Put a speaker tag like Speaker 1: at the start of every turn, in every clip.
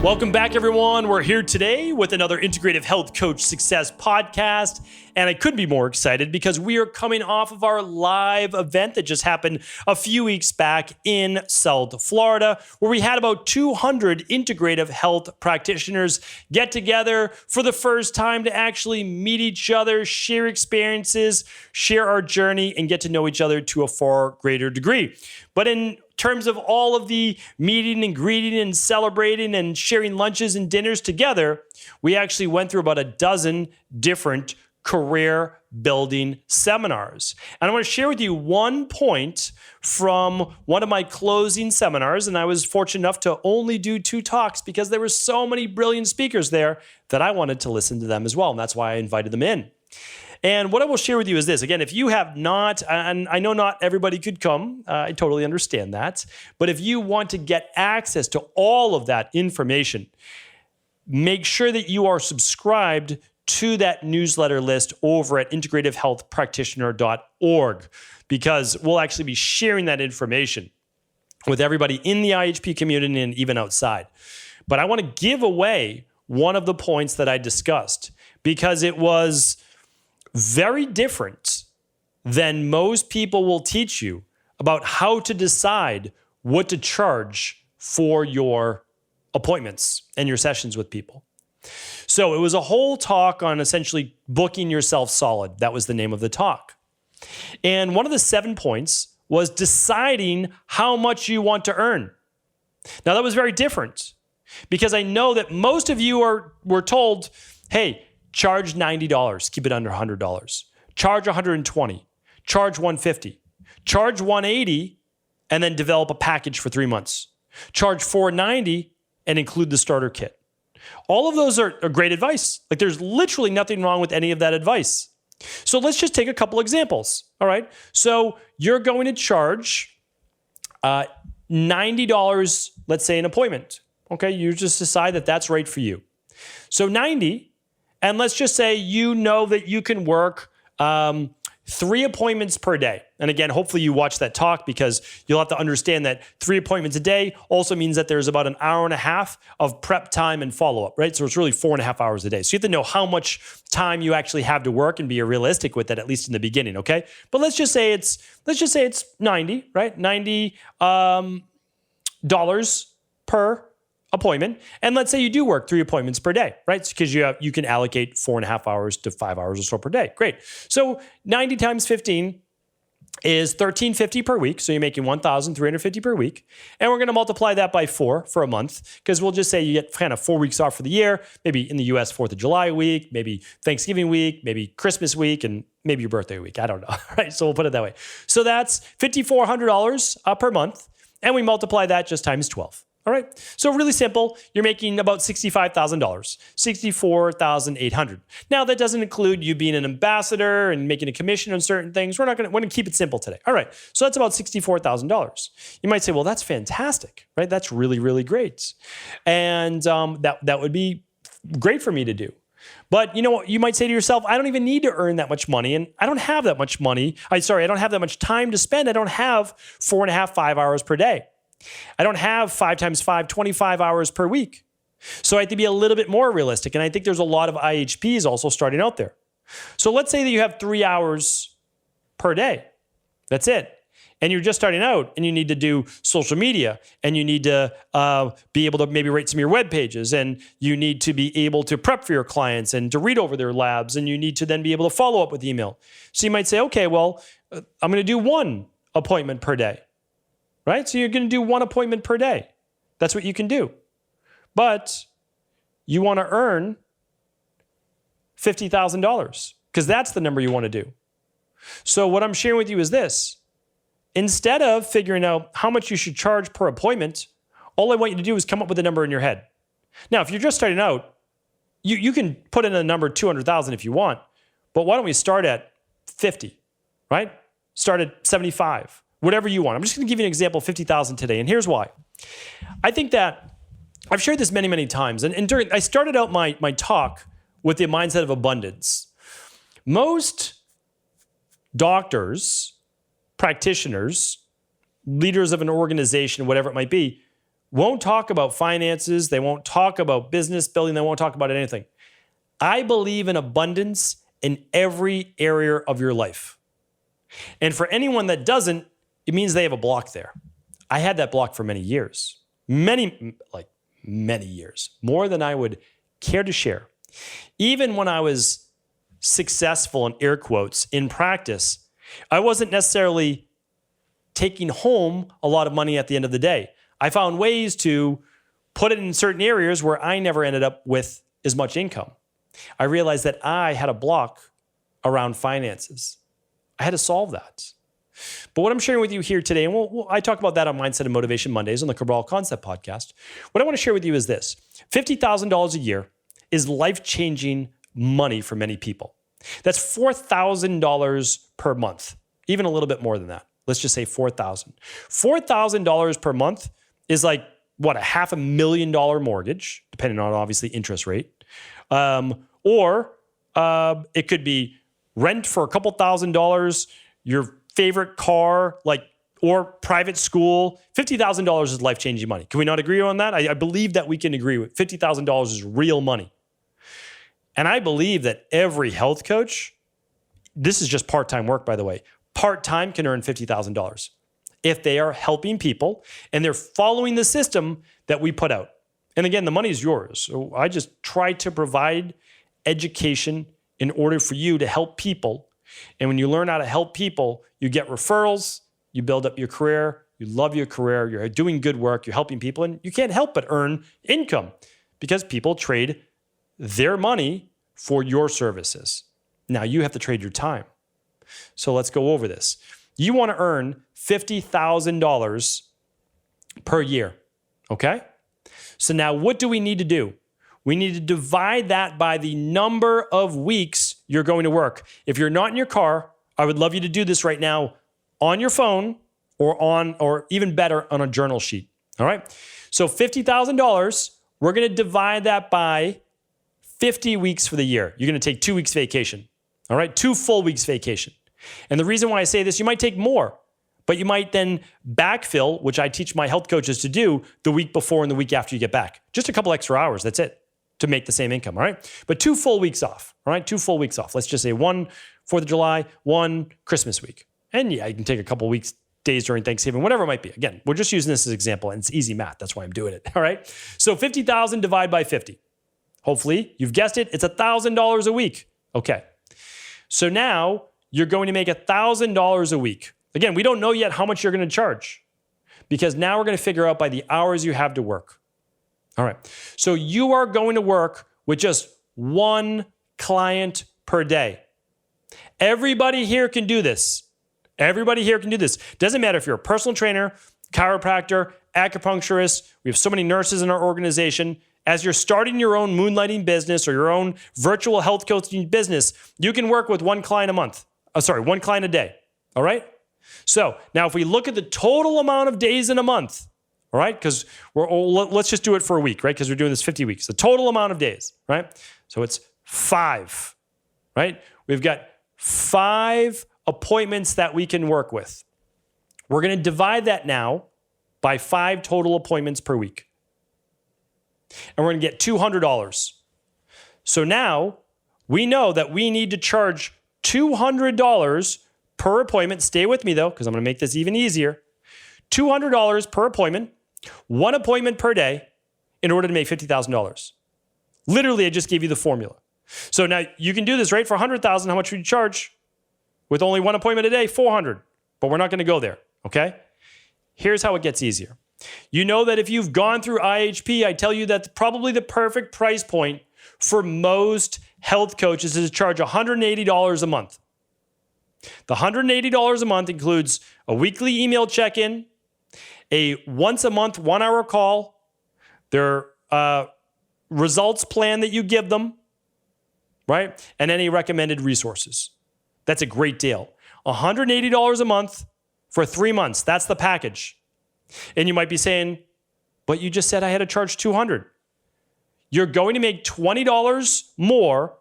Speaker 1: Welcome back, everyone. We're here today with another Integrative Health Coach Success podcast. And I couldn't be more excited because we are coming off of our live event that just happened a few weeks back in South Florida, where we had about 200 integrative health practitioners get together for the first time to actually meet each other, share experiences, share our journey, and get to know each other to a far greater degree. But in terms of all of the meeting and greeting and celebrating and sharing lunches and dinners together, we actually went through about a dozen different career building seminars. And I want to share with you one point from one of my closing seminars. And I was fortunate enough to only do 2 talks because there were so many brilliant speakers there that I wanted to listen to them as well. And that's why I invited them in. And what I will share with you is this. Again, if you have not, and I know not everybody could come, I totally understand that. But if you want to get access to all of that information, make sure that you are subscribed to that newsletter list over at integrativehealthpractitioner.org, because we'll actually be sharing that information with everybody in the IHP community and even outside. But I want to give away one of the points that I discussed because it was very different than most people will teach you about how to decide what to charge for your appointments and your sessions with people. So it was a whole talk on essentially booking yourself solid. That was the name of the talk. And one of the 7 points was deciding how much you want to earn. Now that was very different because I know that most of you were told, hey, charge $90, keep it under $100. Charge $120, charge $150, charge $180, and then develop a package for 3 months. Charge $490 and include the starter kit. All of those are great advice. Like there's literally nothing wrong with any of that advice. So let's just take a couple examples. All right. So you're going to charge $90, let's say an appointment. Okay. You just decide that that's right for you. So 90. And let's just say you know that you can work 3 appointments per day. And again, hopefully you watch that talk because you'll have to understand that 3 appointments a day also means that there's about an hour and a half of prep time and follow-up, right? So it's really 4.5 hours a day. So you have to know how much time you actually have to work and be realistic with that, at least in the beginning, okay? But let's just say it's 90, right? $90 per appointment. And let's say you do work 3 appointments per day, right? Because you can allocate 4.5 hours to 5 hours or so per day. Great. So 90 times 15 is $1,350 per week. So you're making $1,350 per week. And we're going to multiply that by 4 for a month because we'll just say you get kind of 4 weeks off for the year, maybe in the US, 4th of July week, maybe Thanksgiving week, maybe Christmas week, and maybe your birthday week. I don't know, right? So we'll put it that way. So that's $5,400 per month. And we multiply that just times 12. All right. So really simple. You're making about $65,000, $64,800. Now that doesn't include you being an ambassador and making a commission on certain things. We're going to keep it simple today. All right. So that's about $64,000. You might say, well, that's fantastic, right? That's really, really great. And that would be great for me to do. But you know what? You might say to yourself, I don't even need to earn that much money. And I don't have that much money. I don't have that much time to spend. I don't have 4.5, 5 hours per day. I don't have 5 times 5, 25 hours per week. So I have to be a little bit more realistic. And I think there's a lot of IHPs also starting out there. So let's say that you have 3 hours per day. That's it. And you're just starting out and you need to do social media and you need to be able to maybe write some of your web pages and you need to be able to prep for your clients and to read over their labs and you need to then be able to follow up with email. So you might say, okay, well, I'm going to do 1 appointment per day. Right? So you're going to do 1 appointment per day. That's what you can do. But you want to earn $50,000 because that's the number you want to do. So what I'm sharing with you is this. Instead of figuring out how much you should charge per appointment, all I want you to do is come up with a number in your head. Now, if you're just starting out, you can put in a number 200,000 if you want, but why don't we start at 50, right? Start at 75. Whatever you want. I'm just going to give you an example of 50,000 today, and here's why. I think that I've shared this many, many times, and I started out my talk with the mindset of abundance. Most doctors, practitioners, leaders of an organization, whatever it might be, won't talk about finances. They won't talk about business building. They won't talk about anything. I believe in abundance in every area of your life. And for anyone that doesn't, it means they have a block there. I had that block for many years, many years, more than I would care to share. Even when I was successful, in air quotes, in practice, I wasn't necessarily taking home a lot of money at the end of the day. I found ways to put it in certain areas where I never ended up with as much income. I realized that I had a block around finances. I had to solve that. But what I'm sharing with you here today, and I talk about that on Mindset and Motivation Mondays on the Cabral Concept podcast. What I want to share with you is this. $50,000 a year is life-changing money for many people. That's $4,000 per month, even a little bit more than that. Let's just say $4,000. $4,000 per month is like, what, a $500,000 mortgage, depending on obviously interest rate. Or it could be rent for a couple $1,000s, your favorite car, or private school. $50,000 is life-changing money. Can we not agree on that? I believe that we can agree with $50,000 is real money. And I believe that every health coach, this is just part-time work, by the way, part-time can earn $50,000 if they are helping people and they're following the system that we put out. And again, the money is yours. So I just try to provide education in order for you to help people. And when you learn how to help people, you get referrals, you build up your career, you love your career, you're doing good work, you're helping people, and you can't help but earn income because people trade their money for your services. Now you have to trade your time. So let's go over this. You want to earn $50,000 per year, okay? So now what do we need to do? We need to divide that by the number of weeks you're going to work. If you're not in your car, I would love you to do this right now on your phone or even better on a journal sheet, all right? So $50,000, we're going to divide that by 50 weeks for the year. You're going to take 2 weeks vacation, all right? 2 full weeks vacation. And the reason why I say this, you might take more, but you might then backfill, which I teach my health coaches to do the week before and the week after you get back. Just a couple extra hours, that's it, to make the same income, all right? But 2 full weeks off, all right? 2 full weeks off. Let's just say 1 4th of July, 1 Christmas week. And yeah, you can take a couple weeks, days during Thanksgiving, whatever it might be. Again, we're just using this as an example, and it's easy math. That's why I'm doing it, all right? So 50,000 divided by 50. Hopefully, you've guessed it, it's $1,000 a week. Okay. So now you're going to make $1,000 a week. Again, we don't know yet how much you're going to charge because now we're going to figure out by the hours you have to work. All right. So you are going to work with just 1 client per day. Everybody here can do this. Everybody here can do this. Doesn't matter if you're a personal trainer, chiropractor, acupuncturist. We have so many nurses in our organization. As you're starting your own moonlighting business or your own virtual health coaching business, you can work with 1 client a month. 1 client a day. All right? So now if we look at the total amount of days in a month, all right? Because let's just do it for a week, right? Because we're doing this 50 weeks. The total amount of days, right? So it's 5, right? We've got 5 appointments that we can work with. We're going to divide that now by 5 total appointments per week. And we're going to get $200. So now we know that we need to charge $200 per appointment. Stay with me though, because I'm going to make this even easier. $200 per appointment, 1 appointment per day in order to make $50,000. Literally, I just gave you the formula. So now you can do this, right? For $100,000, how much would you charge? With only 1 appointment a day, $400. But we're not going to go there, okay? Here's how it gets easier. You know that if you've gone through IHP, I tell you that probably the perfect price point for most health coaches is to charge $180 a month. The $180 a month includes a weekly email check-in, a once a month 1-hour call, their results plan that you give them, right? And any recommended resources. That's a great deal. $180 a month for 3 months. That's the package. And you might be saying, but you just said I had to charge $200. You're going to make $20 more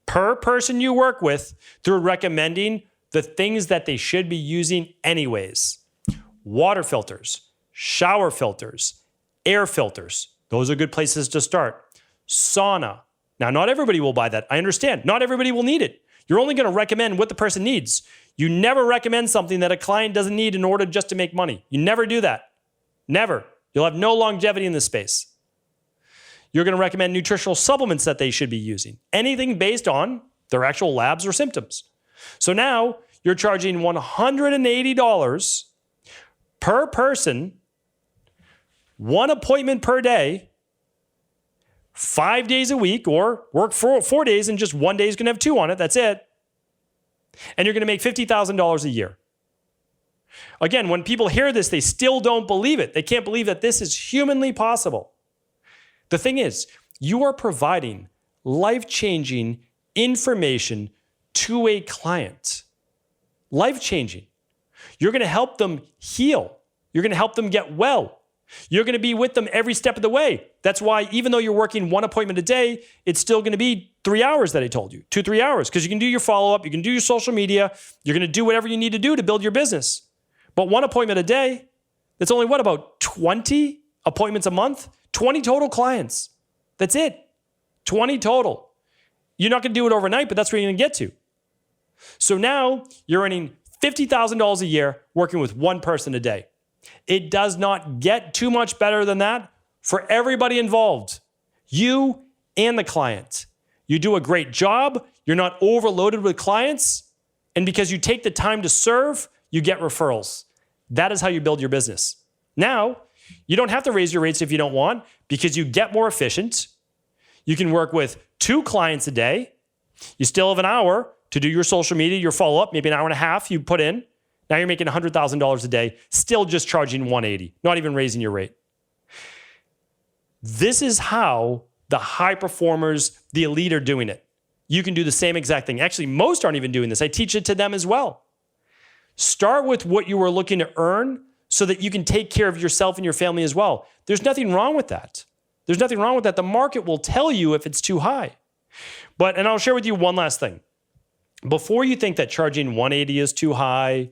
Speaker 1: per person you work with through recommending the things that they should be using anyways. Water filters, shower filters, Air filters. Those are good places to start. Sauna. Now, not everybody will buy that. I understand. Not everybody will need it. You're only going to recommend what the person needs. You never recommend something that a client doesn't need in order just to make money. You never do that. Never. You'll have no longevity in this space. You're going to recommend nutritional supplements that they should be using. Anything based on their actual labs or symptoms. So now you're charging $180 per person, one appointment per day, 5 days a week, or work 4 days and just 1 day is going to have 2 on it. That's it. And you're going to make $50,000 a year. Again, when people hear this, they still don't believe it. They can't believe that this is humanly possible. The thing is, you are providing life-changing information to a client. Life-changing. You're going to help them heal. You're going to help them get well. You're going to be with them every step of the way. That's why even though you're working 1 appointment a day, it's still going to be 3 hours that I told you, 2-3 hours, because you can do your follow-up, you can do your social media, you're going to do whatever you need to do to build your business. But 1 appointment a day, that's only what, about 20 appointments a month? 20 total clients. That's it. 20 total. You're not going to do it overnight, but that's where you're going to get to. So now you're earning $50,000 a year working with 1 person a day. It does not get too much better than that for everybody involved, you and the client. You do a great job. You're not overloaded with clients. And because you take the time to serve, you get referrals. That is how you build your business. Now, you don't have to raise your rates if you don't want because you get more efficient. You can work with 2 clients a day. You still have an hour to do your social media, your follow-up, maybe an hour and a half you put in. Now you're making $100,000 a day, still just charging $180, not even raising your rate. This is how the high performers, the elite are doing it. You can do the same exact thing. Actually, most aren't even doing this. I teach it to them as well. Start with what you are looking to earn so that you can take care of yourself and your family as well. There's nothing wrong with that. There's nothing wrong with that. The market will tell you if it's too high. And I'll share with you one last thing. Before you think that charging $180 is too high,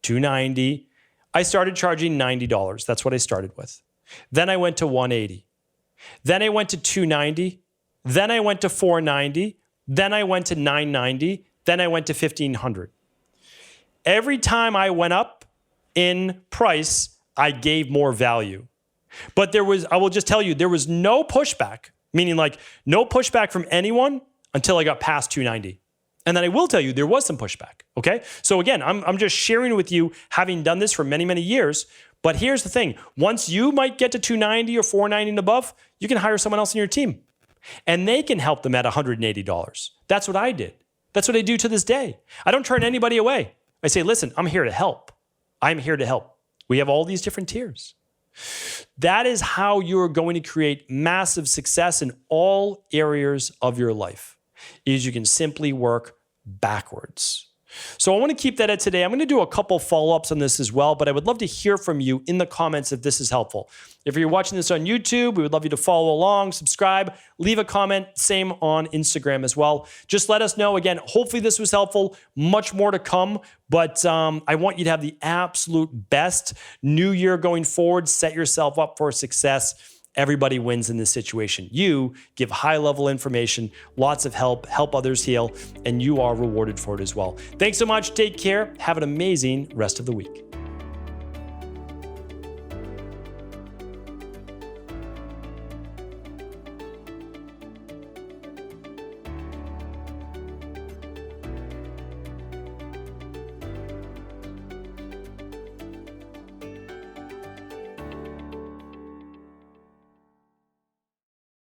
Speaker 1: $290, I started charging $90. That's what I started with. Then I went to $180. Then I went to $290. Then I went to $490. Then I went to $990. Then I went to $1,500. Every time I went up in price, I gave more value. But I will just tell you, there was no pushback, meaning like no pushback from anyone until I got past $290. And then I will tell you, there was some pushback, okay? So again, I'm just sharing with you, having done this for many, many years. But here's the thing. Once you might get to $290 or $490 and above, you can hire someone else in your team. And they can help them at $180. That's what I did. That's what I do to this day. I don't turn anybody away. I say, listen, I'm here to help. I'm here to help. We have all these different tiers. That is how you're going to create massive success in all areas of your life, is you can simply work backwards. So I want to keep that at today. I'm going to do a couple follow-ups on this as well, but I would love to hear from you in the comments if this is helpful. If you're watching this on YouTube, we would love you to follow along, subscribe, leave a comment, same on Instagram as well. Just let us know. Again, hopefully this was helpful. Much more to come, but I want you to have the absolute best new year going forward. Set yourself up for success. Everybody wins in this situation. You give high-level information, lots of help others heal, and you are rewarded for it as well. Thanks so much. Take care. Have an amazing rest of the week.